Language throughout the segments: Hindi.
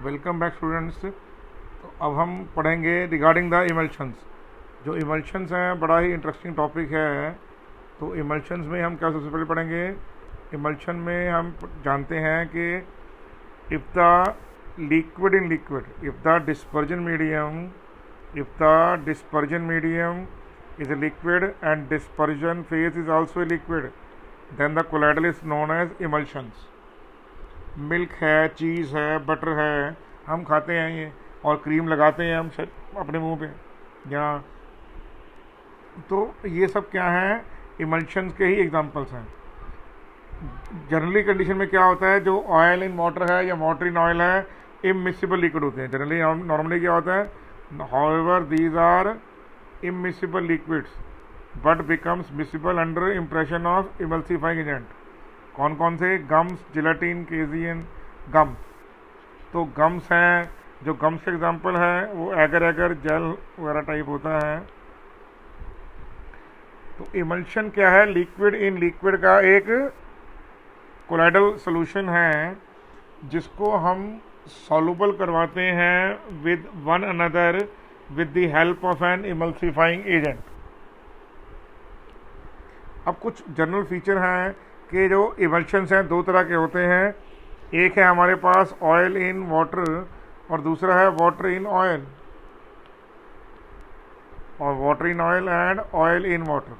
Welcome back students. तो अब हम पढ़ेंगे रिगार्डिंग द इमल्शंस। जो इमल्शंस हैं बड़ा ही इंटरेस्टिंग टॉपिक है। तो इमल्शंस में हम क्या सबसे पहले पढ़ेंगे। इमल्शन में हम जानते हैं कि if the liquid in liquid, if the dispersion medium is a liquid and dispersion phase is also a liquid, then the collateral is known as emulsions. Milk है, चीज़ है, बटर है, हम खाते हैं ये, और क्रीम लगाते हैं हम अपने मुंह पे या तो ये सब क्या है, इमल्शंस के ही एग्जांपल्स हैं। जनरली कंडीशन में क्या होता है, जो ऑयल इन वाटर है या वाटर इन ऑयल है, इमिसिबल लिक्विड होते हैं। जनरली नॉर्मली क्या होता है, however these are immiscible liquids but becomes miscible under impression of emulsifying agent. कौन कौन से, गम्स, जिलेटिन, केजियन, गम। तो गम्स हैं, जो गम्स के एग्जांपल है वो एगर एगर जेल वगैरह टाइप होता है। तो इमल्शन क्या है, लिक्विड इन लिक्विड का एक कोलाइडल सॉल्यूशन है जिसको हम सॉल्युबल करवाते हैं with one another with the help of an emulsifying agent. अब कुछ जनरल फीचर हैं कि जो इमल्शंस हैं दो तरह के होते हैं। एक है हमारे पास ऑयल इन वाटर और दूसरा है वाटर इन ऑयल, और water in oil and oil in water.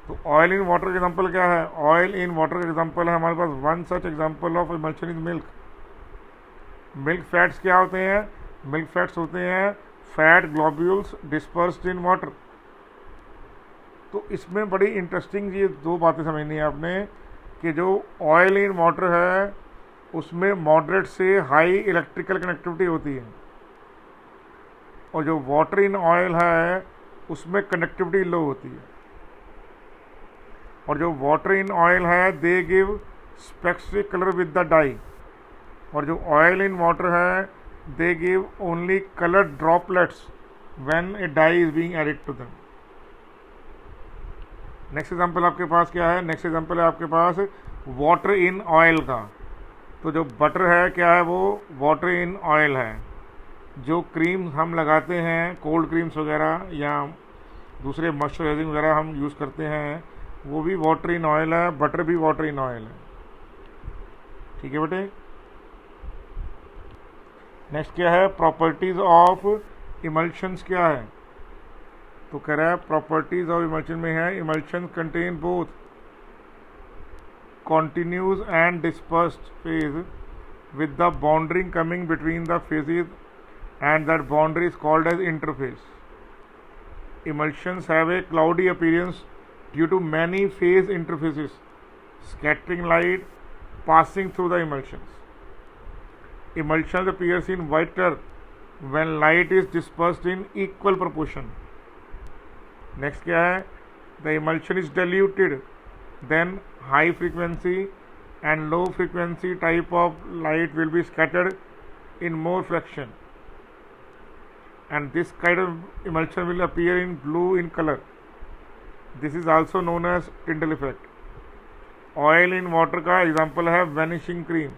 तो ऑयल इन वाटर का एग्जांपल क्या है, ऑयल इन वाटर का एग्जांपल है हमारे पास one such example of emulsion is milk. Milk fats क्या होते हैं, मिल्क फैट्स होते हैं fat globules dispersed in water. तो इसमें बड़ी इंटरेस्टिंग ये दो बातें समझनी है आपने कि जो ऑयल इन वाटर है उसमें मॉडरेट से हाई इलेक्ट्रिकल कनेक्टिविटी होती है, और जो वाटर इन ऑयल है उसमें कनेक्टिविटी लो होती है। और जो वाटर इन ऑयल है they give specific colour with the dye, और जो ऑयल इन वाटर है they give only colour droplets when a dye is being added to them. Next example आपके पास क्या है, नेक्स्ट एग्जांपल है आपके पास वाटर इन ऑयल का। तो जो बटर है क्या है, वो वाटर इन ऑयल है। जो क्रीम हम लगाते हैं, कोल्ड क्रीम्स वगैरह या दूसरे मॉइस्चराइजिंग वगैरह हम यूज़ करते हैं, वो भी वाटर इन ऑयल है, बटर भी वाटर इन ऑयल है। ठीक है बेटे। नेक्स्ट क्या है, प्रॉपर्टीज ऑफ इमल्शंस क्या है। तो कह रहा है प्रॉपर्टीज ऑफ इमल्शन में है, emulsion contain both continuous and dispersed phase with the boundary coming between the phases and that boundary is called as interface. Emulsions have a cloudy appearance due to many phase interfaces scattering light passing through the emulsions. Emulsions appears in white color when light is dispersed in equal proportion. Next क्या है, the emulsion is diluted, then high frequency and low frequency type of light will be scattered in more fraction, and this kind of emulsion will appear in blue in color. This is also known as Tyndall effect. Oil in water का एग्जांपल है वैनिशिंग क्रीम,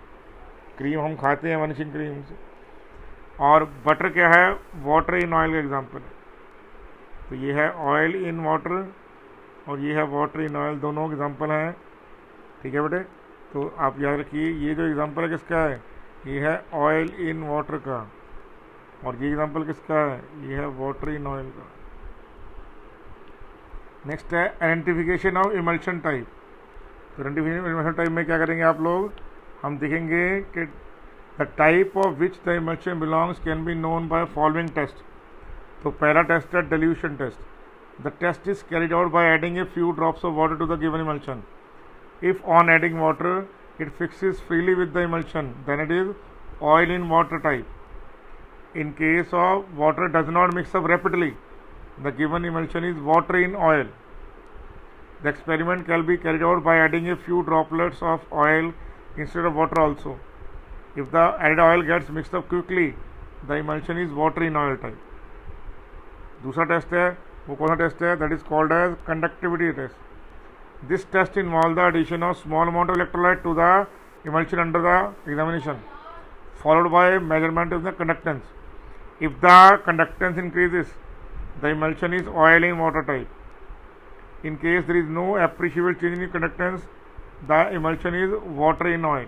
क्रीम हम खाते हैं वैनिशिंग क्रीम से। और बटर क्या है, वाटर इन ऑयल का एग्जांपल है। तो ये है ऑयल इन वाटर और ये है वाटर इन ऑयल, दोनों एग्जांपल हैं। ठीक है बेटे। तो आप याद रखिए ये जो एग्जांपल है किसका है, ये है ऑयल इन वाटर का, और ये एग्जांपल किसका है, ये है वाटर इन ऑयल का। नेक्स्ट है आइडेंटिफिकेशन ऑफ इमल्शन टाइप। तो आइडेंटिफिकेशन इमल्शन टाइप में क्या करेंगे आप लोग, हम देखेंगे कि the type of which the emulsion belongs can be known by following test. तो पहला टेस्ट है dilution test. The test is carried out by adding a few drops of water to the given emulsion. If on adding water it fixes freely with the emulsion, then it is oil in water type. In case of water does not mix up rapidly, the given emulsion is water in oil. The experiment can be carried out by adding a few droplets of oil instead of water also. If the added oil gets mixed up quickly, the emulsion is water in oil type. दूसरा टेस्ट है, वो कौन सा टेस्ट है, that is called as conductivity test. This test involves the addition of small amount of electrolyte to the emulsion under the examination. followed by measurement of the conductance. If the conductance increases, the emulsion is oil in water type. In case there is no appreciable change in conductance, the emulsion is water in oil.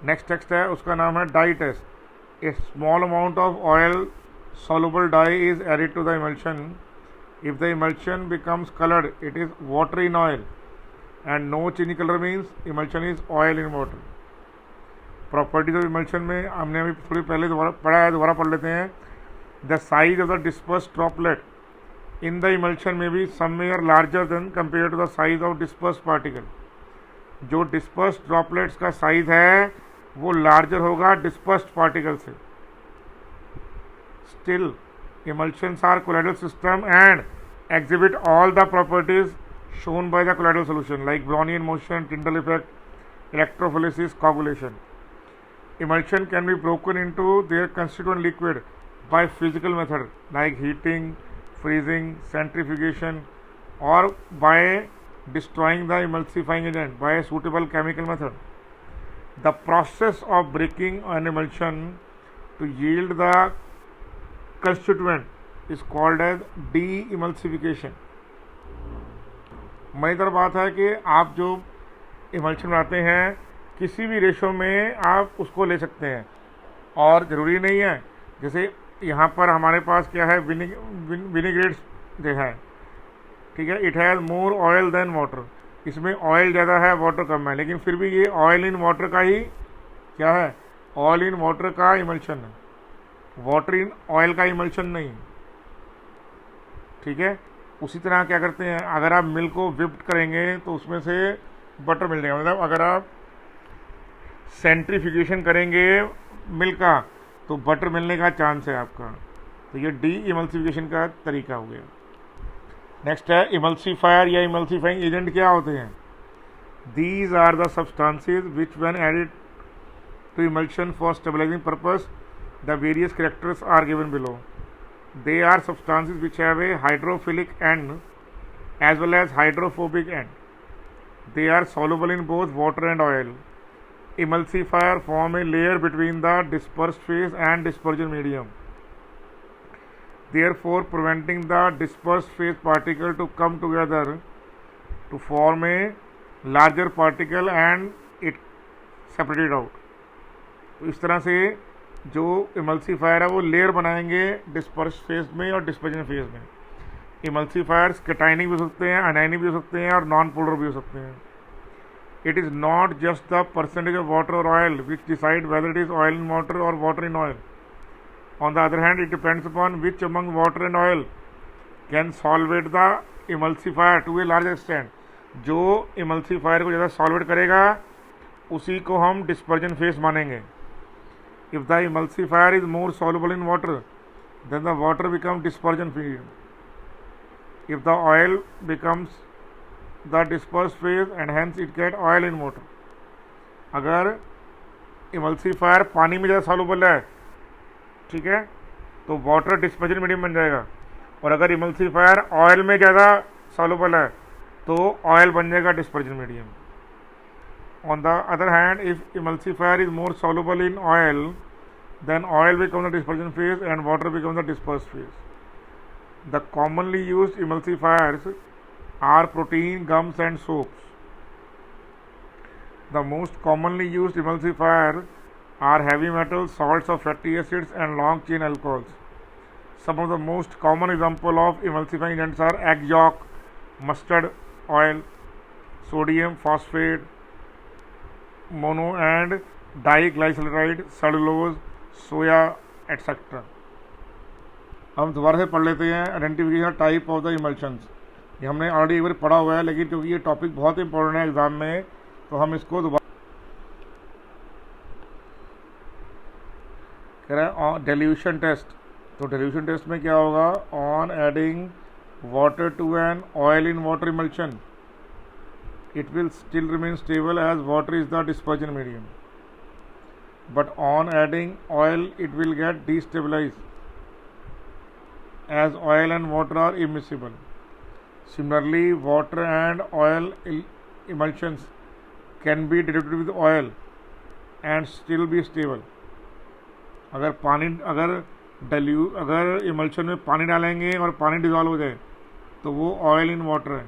Next text है, उसका नाम है dye test. A small amount of oil soluble dye is added to the emulsion. If the emulsion becomes colored, it is water in oil, and no change in color means emulsion is oil in water. Properties of emulsion में हमने अभी थोड़ी पहले दोबारा पढ़ा है, दोबारा पढ़ लेते हैं. The size of the disperse droplet in the emulsion में भी somewhere larger than compare to the size of disperse particle. जो डिस्पर्स ड्रॉपलेट्स का साइज है वो लार्जर होगा डिस्पर्स्ड पार्टिकल से. Still, emulsions are colloidal system and exhibit all the properties shown by the colloidal solution like Brownian motion, Tyndall effect, electrophoresis, coagulation. Emulsion can be broken into their constituent liquid by physical method like heating, freezing, centrifugation, or by destroying the emulsifying agent by a suitable chemical method. The process of breaking an emulsion to yield the constituent is called as de-emulsification. मजेदार बात है कि आप जो इमल्शन बनाते हैं किसी भी रेशो में आप उसको ले सकते हैं और ज़रूरी नहीं है. जैसे यहाँ पर हमारे पास क्या है, विनीग्रेट्स जो है, ठीक है, it has more oil than water. इसमें ऑयल ज़्यादा है, वाटर कम है, लेकिन फिर भी ये ऑयल इन वाटर का ही क्या है, ऑयल इन वाटर का इमल्शन है, वाटर इन ऑयल का इमल्शन नहीं. ठीक है. उसी तरह क्या करते हैं, अगर आप मिल्क को विप्ड करेंगे तो उसमें से बटर मिल जाएगा. मतलब अगर आप सेंट्रीफ्यूगेशन करेंगे मिल्क का तो बटर मिलने का चांस है आपका. तो ये डी इमल्सिफिकेशन का तरीका हो गया. नेक्स्ट है इमल्सीफायर या इमल्सीफाइंग एजेंट. क्या होते हैं? These are the substances which when added to emulsion for stabilising purpose the various characters are given below. They are substances which have a hydrophilic end as well as hydrophobic end. They are soluble in both water and oil. Emulsifier form a layer between the dispersed phase and dispersion medium, therefore preventing the dispersed phase particle to come together to form a larger particle and it separated out. तो इस तरह से जो इमल्सीफायर है वो लेयर बनाएंगे डिस्पर्स फेज में और डिस्पर्जन फेज में. इमल्सीफायर्स कैटाइनिक भी हो सकते हैं, अनाइनिक भी हो सकते हैं और नॉन पोलर भी हो सकते हैं. It is not just the percentage of water और oil which decide whether it is oil in water और water in oil. On the other hand it depends upon which among water and oil can solvate the emulsifier to a large extent. जो इमल्सीफायर को ज़्यादा सॉल्वेट करेगा उसी को हम डिस्पर्जन फेज मानेंगे. If the emulsifier is more soluble in water, then the water becomes dispersion phase. If the oil becomes the dispersed phase and hence it get oil in water. अगर emulsifier पानी में ज़्यादा soluble है, ठीक है, तो water dispersion medium बन जाएगा. और अगर emulsifier oil में ज़्यादा soluble है तो oil बन जाएगा dispersion medium. On the other hand, if emulsifier is more soluble in oil, then oil becomes the dispersion phase and water becomes the dispersed phase. The commonly used emulsifiers are protein, gums and soaps. The most commonly used emulsifiers are heavy metals, salts of fatty acids and long chain alcohols. Some of the most common example of emulsifying agents are egg yolk, mustard oil, sodium phosphate, mono and diglyceride, cellulose, soya etcetera. हम दोबारा से पढ़ लेते हैं identification type of the emulsions. ये हमने ऑलरेडी एक बार पढ़ा हुआ है, लेकिन क्योंकि ये टॉपिक बहुत इंपॉर्टेंट है एग्जाम में तो हम इसको दोबारा कह रहे हैं. Dilution test. तो डेल्यूशन टेस्ट में क्या होगा? On adding water to an oil in water emulsion it will still remain stable as water is the dispersion medium, but on adding oil it will get destabilized as oil and water are immiscible. Similarly, water and oil emulsions can be diluted with oil and still be stable. अगर इमल्शन में पानी डालेंगे और पानी डिज़ोल्व हो जाए तो वो ऑयल इन वाटर है,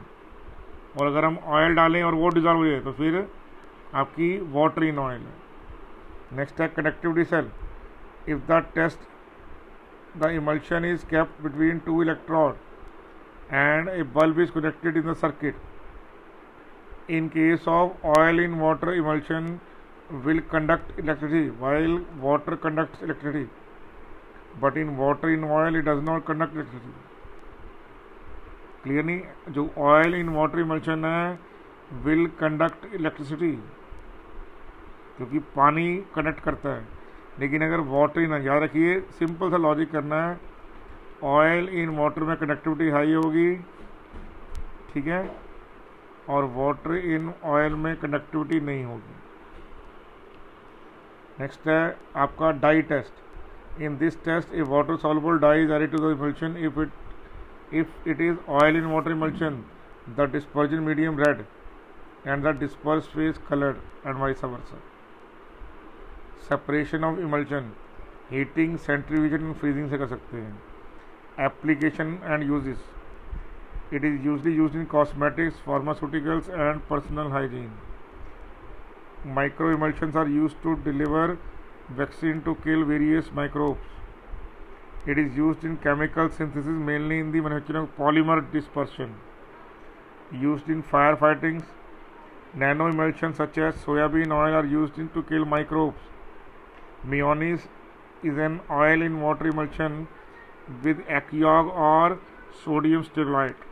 और अगर हम ऑयल डालें और वो डिज़ोल्व हो जाए तो फिर आपकी वाटर इन ऑयल है. नेक्स्ट है conductivity cell. If the emulsion is kept between two electrode and a bulb is connected in the circuit. In case of oil in water, emulsion will conduct electricity while water conducts electricity, but in water in oil it does not conduct electricity. Clearly, जो oil in water emulsion है will conduct electricity, क्योंकि पानी कंडक्ट करता है. लेकिन अगर वाटर इन, याद रखिए सिंपल सा लॉजिक करना है, ऑयल इन वाटर में कंडक्टिविटी हाई होगी, ठीक है, और वाटर इन ऑयल में कंडक्टिविटी नहीं होगी. नेक्स्ट है आपका dye test. In this test a water soluble dye is added to the emulsion. If it is oil in water emulsion, the dispersion medium red and the disperse phase coloured and vice versa. Separation of emulsion heating, centrifugation and freezing से कर सकते हैं. Application and uses. It is usually used in cosmetics, pharmaceuticals and personal hygiene. Microemulsions are used to deliver vaccine to kill various microbes. It is used in chemical synthesis, mainly in the manufacturing of polymer dispersion. Used in firefighting. Nanoemulsions such as soybean oil are used to kill microbes. Mayonnaise is an oil in water emulsion with aqueous or sodium stearate.